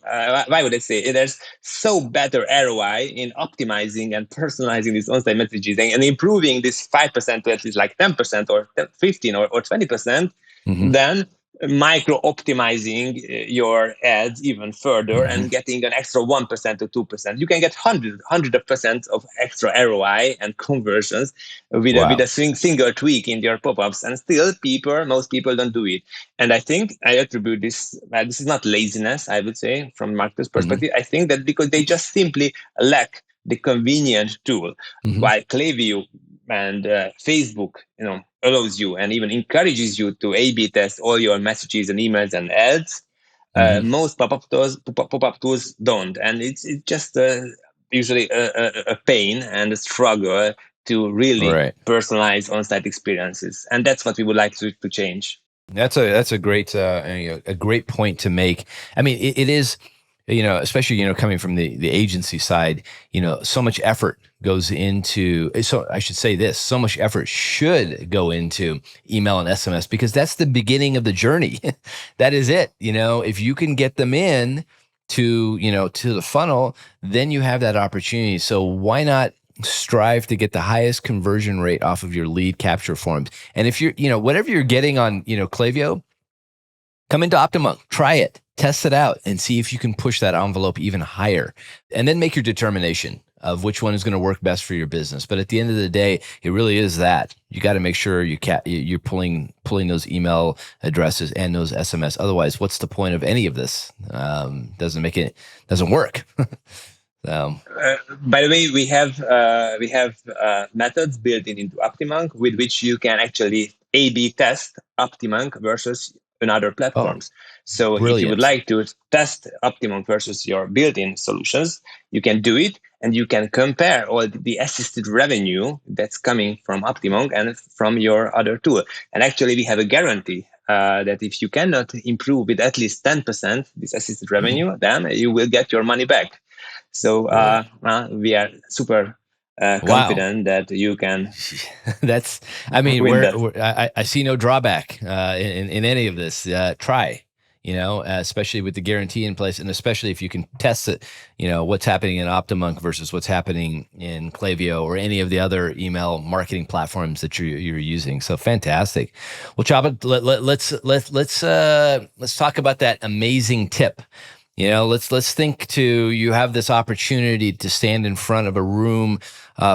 Why would I say it? There's so better ROI in optimizing and personalizing these on-site messages and improving this 5% to at least like 10% or 15 or 20% Mm-hmm. than micro optimizing your ads even further Mm-hmm. and getting an extra 1% to 2%. You can get hundred of percent of extra ROI and conversions with Wow. a single tweak in your pop-ups, and still most people don't do it. And I think I attribute this, this is not laziness, I would say, from marketer's Mm-hmm. perspective. I think that because they just simply lack the convenient tool. Mm-hmm. While Klaviyo and Facebook, allows you and even encourages you to A/B test all your messages and emails and ads. Mm-hmm. Most pop-up tools don't, and it's just usually a pain and a struggle to really Right. personalize on-site experiences, and that's what we would like to change. That's a great a great point to make. I mean, it is, especially coming from the agency side, so much effort goes into. So I should say this: so much effort should go into email and SMS because that's the beginning of the journey. That is it. If you can get them in to the funnel, then you have that opportunity. So why not strive to get the highest conversion rate off of your lead capture forms? And if you're, whatever you're getting on, Klaviyo, come into OptiMonk, try it, test it out, and see if you can push that envelope even higher. And then make your determination of which one is going to work best for your business. But at the end of the day, it really is that you got to make sure you're pulling those email addresses and those SMS. Otherwise, what's the point of any of this? Doesn't work. So. By the way, we have methods built into OptiMonk with which you can actually A/B test OptiMonk versus another Oh, platforms. So if you would brilliant. like to test OptiMonk versus your built-in solutions, you can do it, and you can compare all the assisted revenue that's coming from OptiMonk and from your other tool. And actually, we have a guarantee that if you cannot improve with at least 10% this assisted revenue, then you will get your money back. So Really? we are super Wow. confident that you can That's, I mean, win that. I see no drawback in any of this. Try, especially with the guarantee in place, and especially if you can test it, what's happening in OptiMonk versus what's happening in Klaviyo or any of the other email marketing platforms that you're using. So fantastic. Well, Csaba, let's talk about that amazing tip. Let's think you have this opportunity to stand in front of a room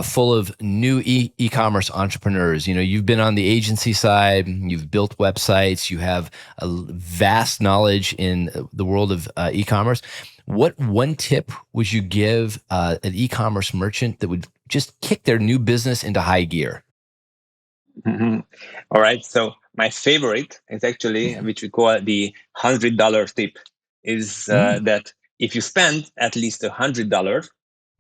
full of new e-commerce entrepreneurs. You've been on the agency side, you've built websites, you have a vast knowledge in the world of e-commerce. What one tip would you give an e-commerce merchant that would just kick their new business into high gear? Mhm. All right. So my favorite is actually, which we call the $100 tip, is Mm-hmm. that if you spend at least $100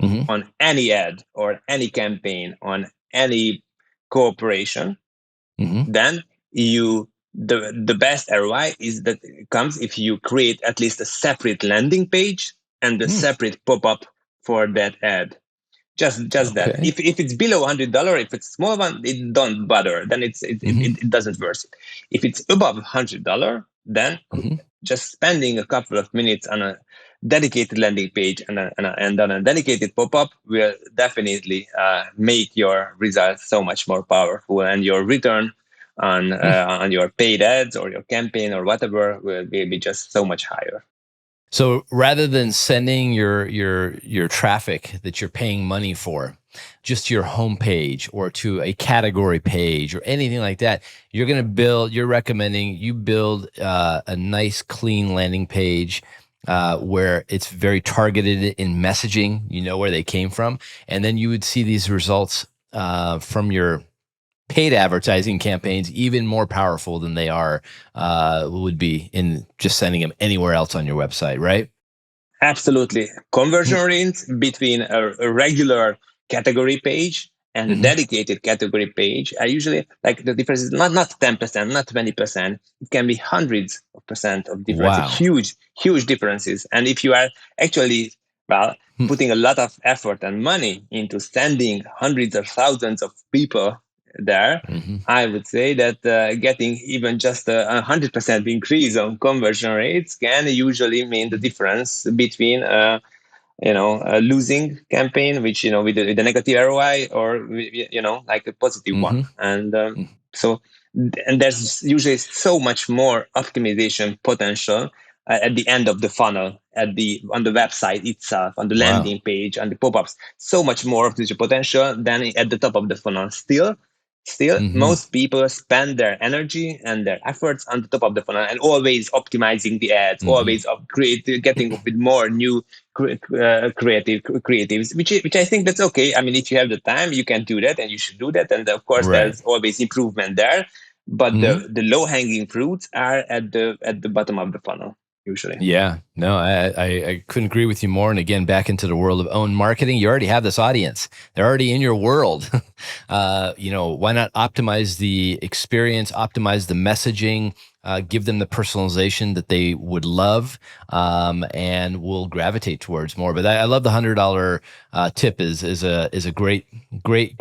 Mm-hmm. on any ad or any campaign on any cooperation, Mm-hmm. then the best ROI is that it comes if you create at least a separate landing page and a Mm. separate pop-up for that ad. Just that. Okay. If it's below $100, if it's small one, it don't bother. Then Mm-hmm. it doesn't worth it. If it's above $100, then Mm-hmm. just spending a couple of minutes on a dedicated landing page and on a dedicated pop-up will definitely make your results so much more powerful, and your return on your paid ads or your campaign or whatever will be just so much higher. So rather than sending your traffic that you're paying money for just to your homepage or to a category page or anything like that, you're recommending you build a nice clean landing page where it's very targeted in messaging, where they came from, and then you would see these results from your paid advertising campaigns even more powerful than they would be in just sending them anywhere else on your website, right? Absolutely. Conversion rates between a regular category page and a Mm-hmm. dedicated category page are usually, like, the difference is not 10%, not 20%. It can be hundreds of percent of difference, Wow. huge differences. And if you are actually, well, Hmm. putting a lot of effort and money into sending hundreds of thousands of people there, Mm-hmm. I would say that getting even just 100% increase on conversion rates can usually mean the difference between a losing campaign, which with a negative ROI, or like a positive one. Mm-hmm. And so and there's usually so much more optimization potential at the end of the funnel, on the website itself, on the Wow. landing page, on the pop-ups. So much more optimization potential than at the top of the funnel. Still, Hmm. most people spend their energy and their efforts on the top of the funnel and always optimizing the ads, Hmm. always getting up with more new creatives, which I think that's okay. I mean, if you have the time, you can do that, and you should do that. And of course, Right. there's always improvement there. But Hmm. the low hanging fruits are at the bottom of the funnel usually. Yeah, no, I couldn't agree with you more. And again, back into the world of own marketing, you already have this audience. They're already in your world. Why not optimize the experience, optimize the messaging, give them the personalization that they would love, and will gravitate towards more. But I love the $100 tip is a great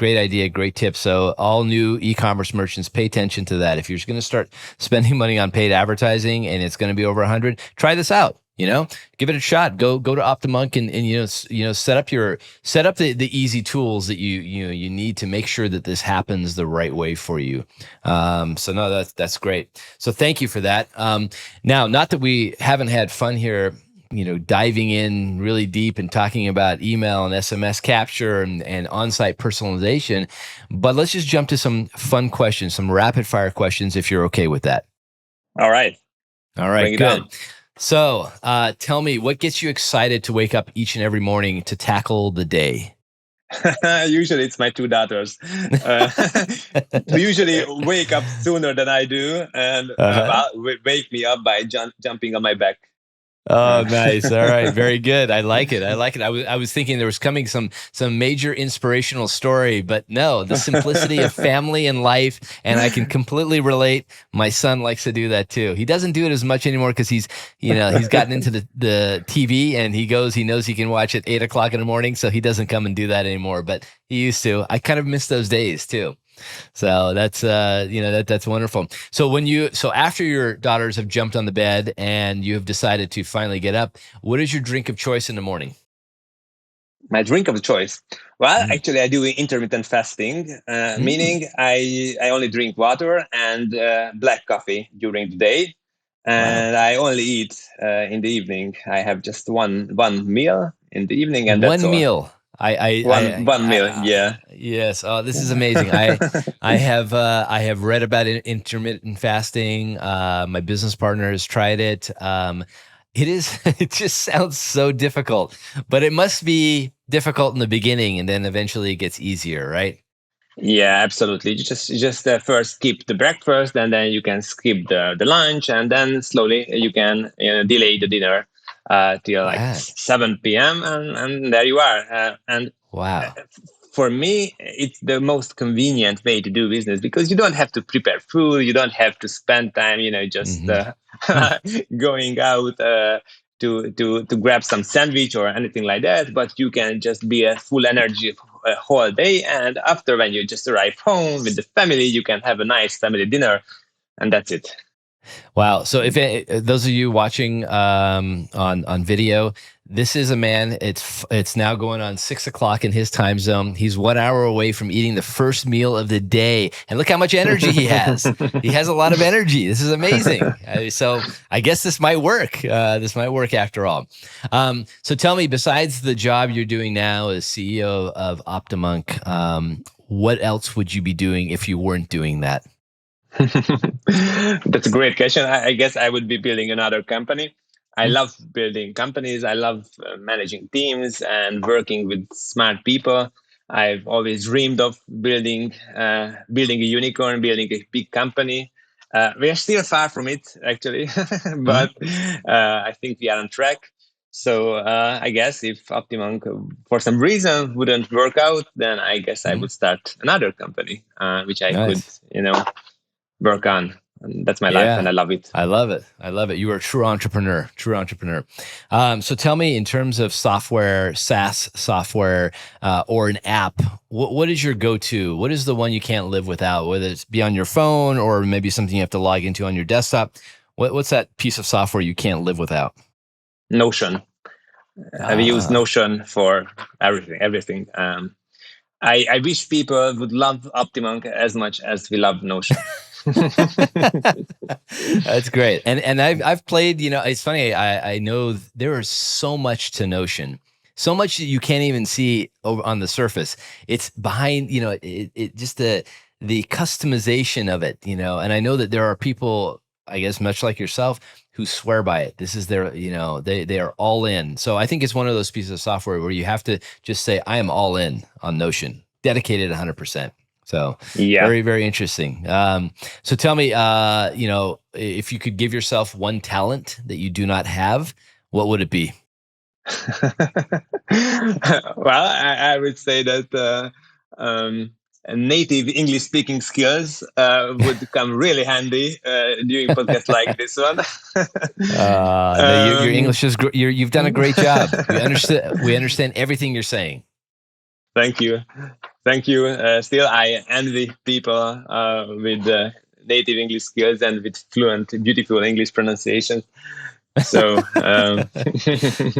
idea, great tip. So all new e-commerce merchants, pay attention to that. If you're going to start spending money on paid advertising and it's going to be over 100, try this out. Give it a shot. Go to OptiMonk and set up the easy tools that you need to make sure that this happens the right way for you. So no, that's great. So thank you for that. Now, not that we haven't had fun here, diving in really deep and talking about email and SMS capture and on-site personalization, but let's just jump to some fun questions, some rapid fire questions, if you're okay with that. All right, bring it Good. on. So tell me, what gets you excited to wake up each and every morning to tackle the day? Usually it's my two daughters who usually wake up sooner than I do, and Uh-huh. wake me up by jumping on my back. Oh, Uh, nice. All right. Very good. I like it. I was thinking there was coming some major inspirational story, but no, the simplicity of family and life. And I can completely relate. My son likes to do that too. He doesn't do it as much anymore because he's gotten into the TV, and he knows he can watch at 8 o'clock in the morning. So he doesn't come and do that anymore, but he used to. I kind of miss those days too. So that's that's wonderful. So after your daughters have jumped on the bed and you have decided to finally get up, what is your drink of choice in the morning? my drink of choice. Well, Mm. actually, I do intermittent fasting, Mm. meaning I only drink water and black coffee during the day, Wow. and I only eat in the evening. I have just one meal in the evening, and that's One all. meal. One meal, yeah. Yes. Oh, this is amazing. I have read about intermittent fasting. My business partner has tried it. It just sounds so difficult, but it must be difficult in the beginning, and then eventually it gets easier, right? Yeah, absolutely. You just first skip the breakfast, and then you can skip the lunch, and then slowly you can delay the dinner till like Wow. 7 p.m. and there you are. And Wow. for me, it's the most convenient way to do business because you don't have to prepare food, you don't have to spend time, just Hmm. going out to grab some sandwich or anything like that. But you can just be a full energy a whole day, and after when you just arrive home with the family, you can have a nice family dinner, and that's it. Wow. So if those of you watching on video, this is a man. It's now going on 6 o'clock in his time zone. He's 1 hour away from eating the first meal of the day, and look how much energy he has. He has a lot of energy. This is amazing. So I guess this might work. This might work after all. So tell me, besides the job you're doing now as CEO of OptiMonk, what else would you be doing if you weren't doing that? That's a great question. I guess I would be building another company. I Hmm? love building companies. I love managing teams and working with smart people. I've always dreamed of building a unicorn, building a big company. We are still far from it, actually, Hmm? but I think we are on track. So I guess if OptiMonk, for some reason, wouldn't work out, then I guess I Hmm? would start another company, which I could, Nice. work on. And that's my life, and Yeah, I love it. I love it. I love it. You are a true entrepreneur, true entrepreneur. So tell me, in terms of software, SaaS software, or an app, what is your go-to? What is the one you can't live without, whether it's be on your phone or maybe something you have to log into on your desktop? What's that piece of software you can't live without? Notion. Have used Ah, Notion for everything. I wish people would love OptiMonk as much as we love Notion. That's great. And I've played, it's funny. I know there is so much to Notion, so much that you can't even see over on the surface. It's behind, it just the customization of it, and I know that there are people, I guess, much like yourself, who swear by it. This is their, they are all in. So I think it's one of those pieces of software where you have to just say, I am all in on Notion, dedicated 100%. So Yeah. very, very interesting. So tell me, if you could give yourself one talent that you do not have, what would it be? Well, I would say that native English speaking skills would come really handy during podcasts like this one. No, your English is you've done a great job. We understand everything you're saying. Thank you. Still, I envy people with native English skills and with fluent, beautiful English pronunciation. So,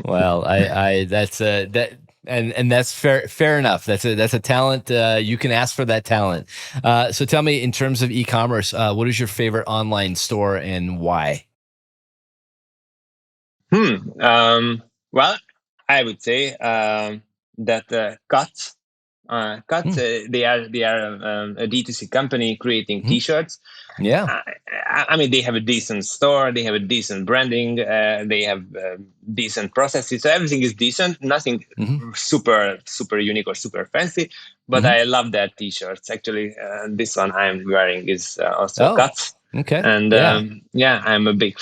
well, I that's that. And that's fair enough. That's a talent. You can ask for that talent. So tell me, in terms of e-commerce, what is your favorite online store and why? Well, I would say that Cuts. They are a D2C company creating T-shirts. Yeah. I mean, they have a decent store, they have a decent branding, they have decent processes. So everything is decent, nothing super unique or super fancy. But I love their T-shirts. Actually, this one I'm wearing is also Cuts. Okay. And I'm a big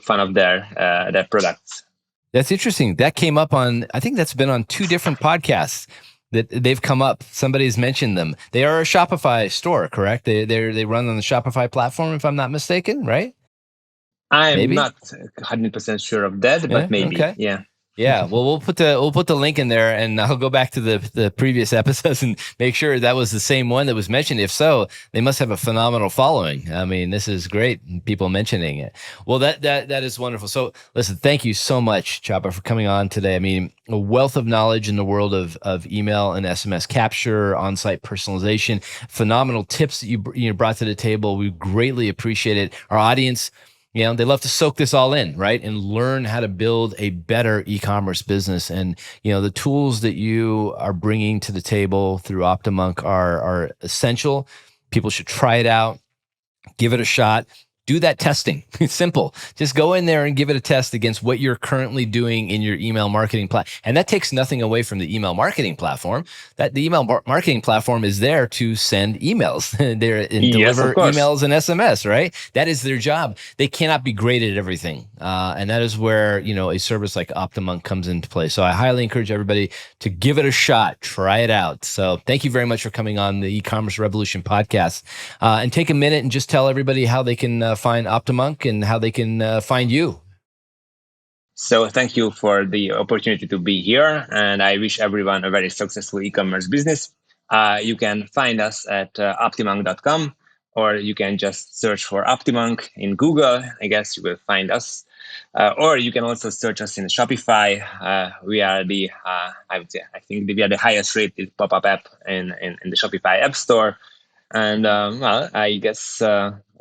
fan of their products. That's interesting. That came up on, I think that's been on 2 different podcasts that they've come up. Somebody's mentioned them. They are a Shopify store, correct? They run on the Shopify platform, if I'm not mistaken, right? I'm not 100% sure of that, but maybe. Okay. Yeah. Yeah, well, we'll put the link in there, and I'll go back to the previous episodes and make sure that was the same one that was mentioned. If so, they must have a phenomenal following. I mean, this is great. People mentioning it. Well, that is wonderful. So, listen, thank you so much, Csaba, for coming on today. I mean, a wealth of knowledge in the world of email and SMS capture, on-site personalization, phenomenal tips that you brought to the table. We greatly appreciate it. Our audience, they love to soak this all in, right? And learn how to build a better e-commerce business. And, the tools that you are bringing to the table through OptiMonk are essential. People should try it out, give it a shot. Do that testing. It's simple. Just go in there and give it a test against what you're currently doing in your email marketing platform. And that takes nothing away from the email marketing platform. That the email marketing platform is there to send emails. Deliver emails and SMS, right? That is their job. They cannot be great at everything. And that is where, a service like OptiMonk comes into play. So I highly encourage everybody to give it a shot. Try it out. So thank you very much for coming on the E-commerce Revolution podcast. And take a minute and just tell everybody how they can find OptiMonk and how they can find you. So thank you for the opportunity to be here, and I wish everyone a very successful e-commerce business. You can find us at optimonk.com, or you can just search for OptiMonk in Google. I guess you will find us. Or you can also search us in Shopify. We are I think we are the highest rated pop-up app in the Shopify App Store. And I guess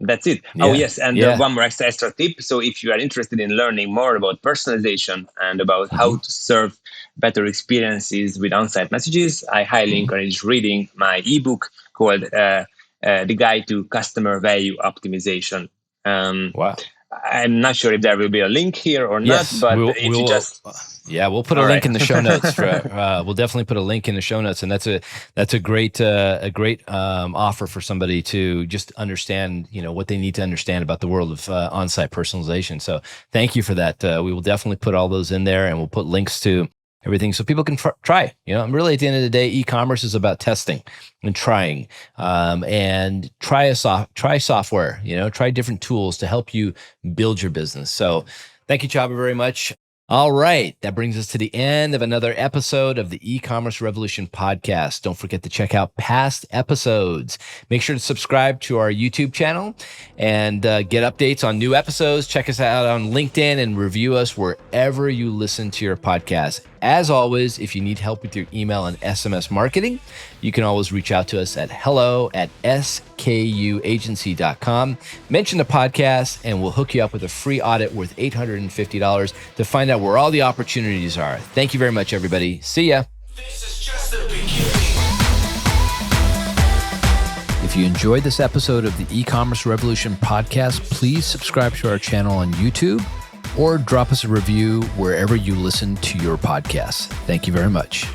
that's it. Yeah. Oh, yes. And one more extra tip. So if you are interested in learning more about personalization and about how to serve better experiences with on-site messages, I highly encourage reading my ebook called The Guide to Customer Value Optimization. Wow. I'm not sure if there will be a link here or not, but we'll put a link in the show notes. We'll definitely put a link in the show notes, and that's a great offer for somebody to just understand, what they need to understand about the world of on-site personalization. So thank you for that. We will definitely put all those in there, and we'll put links to everything so people can try. Really at the end of the day, e-commerce is about testing and trying, and try software. Try different tools to help you build your business. So thank you, Csaba, very much. All right. That brings us to the end of another episode of the E-commerce Revolution podcast. Don't forget to check out past episodes. Make sure to subscribe to our YouTube channel and get updates on new episodes. Check us out on LinkedIn and review us wherever you listen to your podcast. As always, if you need help with your email and SMS marketing, you can always reach out to us at hello@skuagency.com. Mention the podcast and we'll hook you up with a free audit worth $850 to find out where all the opportunities are. Thank you very much, everybody. See ya. This is just the beginning. If you enjoyed this episode of the E-commerce Revolution podcast, please subscribe to our channel on YouTube or drop us a review wherever you listen to your podcasts. Thank you very much.